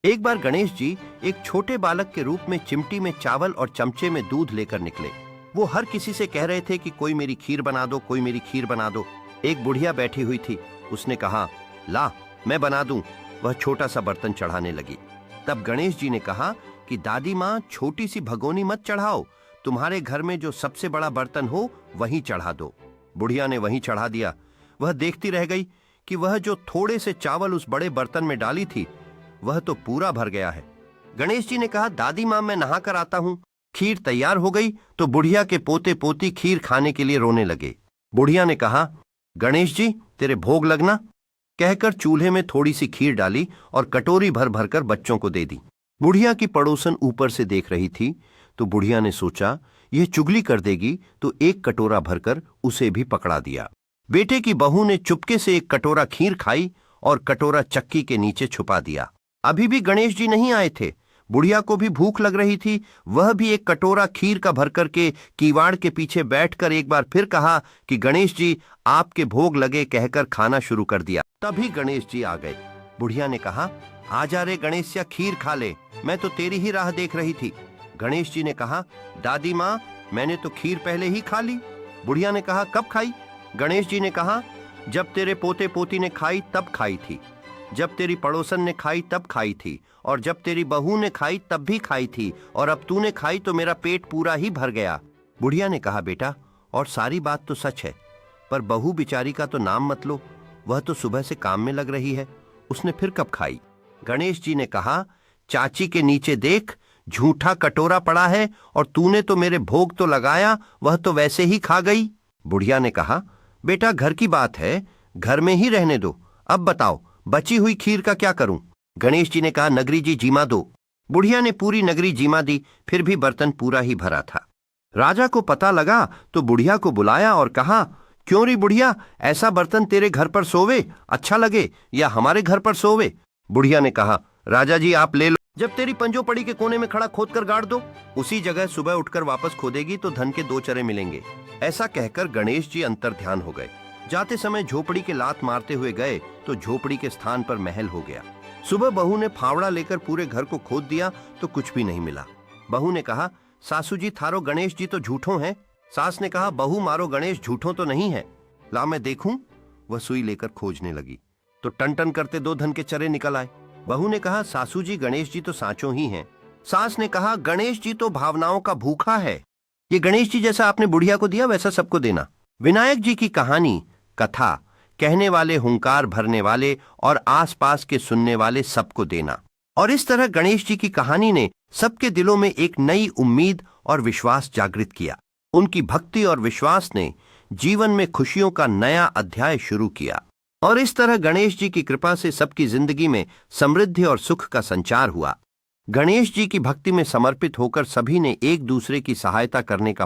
एक बार गणेश जी एक छोटे बालक के रूप में चिमटी में चावल और चमचे में दूध लेकर निकले। वो हर किसी से कह रहे थे कि कोई मेरी खीर बना दो, कोई मेरी खीर बना दो। एक बुढ़िया बैठी हुई थी, उसने कहा, ला मैं बना दूं। वह छोटा सा बर्तन चढ़ाने लगी। तब गणेश जी ने कहा कि दादी माँ, छोटी सी भगोनी मत चढ़ाओ, तुम्हारे घर में जो सबसे बड़ा बर्तन हो वहीं चढ़ा दो। बुढ़िया ने वहीं चढ़ा दिया। वह देखती रह गई कि वह जो थोड़े से चावल उस बड़े बर्तन में डाली थी वह तो पूरा भर गया है। गणेश जी ने कहा, दादी माँ मैं नहा कर आता हूं। खीर तैयार हो गई तो बुढ़िया के पोते पोती खीर खाने के लिए रोने लगे। बुढ़िया ने कहा, गणेश जी तेरे भोग लगना, कहकर चूल्हे में थोड़ी सी खीर डाली और कटोरी भर भर कर बच्चों को दे दी। बुढ़िया की पड़ोसन ऊपर से देख रही थी तो बुढ़िया ने सोचा यह चुगली कर देगी, तो एक कटोरा भरकर उसे भी पकड़ा दिया। बेटे की बहू ने चुपके से एक कटोरा खीर खाई और कटोरा चक्की के नीचे छुपा दिया। अभी भी गणेश जी नहीं आए थे। बुढ़िया को भी भूख लग रही थी। वह भी एक कटोरा खीर का भर करके कीवाड़ के पीछे बैठकर एक बार फिर कहा कि गणेश जी आपके भोग लगे, कहकर खाना शुरू कर दिया। तभी गणेश जी आ गए। बुढ़िया ने कहा, आजा रे गणेशिया, खीर खा ले, मैं तो तेरी ही राह देख रही थी। गणेश जी ने कहा, दादी माँ मैंने तो खीर पहले ही खा ली। बुढ़िया ने कहा, कब खाई? गणेश जी ने कहा, जब तेरे पोते पोती ने खाई तब खाई थी, जब तेरी पड़ोसन ने खाई तब खाई थी, और जब तेरी बहू ने खाई तब भी खाई थी, और अब तूने खाई तो मेरा पेट पूरा ही भर गया। बुढ़िया ने कहा, बेटा और सारी बात तो सच है, पर बहू बिचारी का तो नाम मत लो, वह तो सुबह से काम में लग रही है, उसने फिर कब खाई? गणेश जी ने कहा, चाची के नीचे देख, झूठा कटोरा पड़ा है, और तूने तो मेरे भोग तो लगाया, वह तो वैसे ही खा गई। बुढ़िया ने कहा, बेटा घर की बात है, घर में ही रहने दो, अब बताओ बची हुई खीर का क्या करूं? गणेश जी ने कहा, नगरी जी जीमा दो। बुढ़िया ने पूरी नगरी जीमा दी, फिर भी बर्तन पूरा ही भरा था। राजा को पता लगा तो बुढ़िया को बुलाया और कहा, क्यों री बुढ़िया, ऐसा बर्तन तेरे घर पर सोवे अच्छा लगे या हमारे घर पर सोवे? बुढ़िया ने कहा, राजा जी आप ले लो, जब तेरी पंजो पड़ी के कोने में खड़ा खोद कर गाड़ दो, उसी जगह सुबह उठकर वापस खोदेगी तो धन के 2 चरे मिलेंगे। ऐसा कहकर गणेश जी अंतर ध्यान हो गए। जाते समय झोपड़ी के लात मारते हुए गए तो झोपड़ी के स्थान पर महल हो गया। सुबह बहू ने फावड़ा लेकर पूरे घर को खोद दिया तो कुछ भी नहीं मिला। बहू ने कहा, सासू जी थारो गणेश जी तो झूठों हैं। सास ने कहा, बहू मारो गणेश झूठों तो नहीं है, ला मैं देखूं। वह सुई लेकर खोजने लगी तो टन टन करते 2 धन के चरे निकल आए। बहू ने कहा, सासू जी गणेश जी तो सांचों ही हैं। सास ने कहा, गणेश जी तो भावनाओं का भूखा है, ये गणेश जी जैसा आपने बुढ़िया को दिया वैसा सबको देना। विनायक जी की कहानी, कथा कहने वाले, हुंकार भरने वाले और आसपास के सुनने वाले सबको देना। और इस तरह गणेश जी की कहानी ने सबके दिलों में एक नई उम्मीद और विश्वास जागृत किया। उनकी भक्ति और विश्वास ने जीवन में खुशियों का नया अध्याय शुरू किया। और इस तरह गणेश जी की कृपा से सबकी जिंदगी में समृद्धि और सुख का संचार हुआ। गणेश जी की भक्ति में समर्पित होकर सभी ने एक दूसरे की सहायता करने का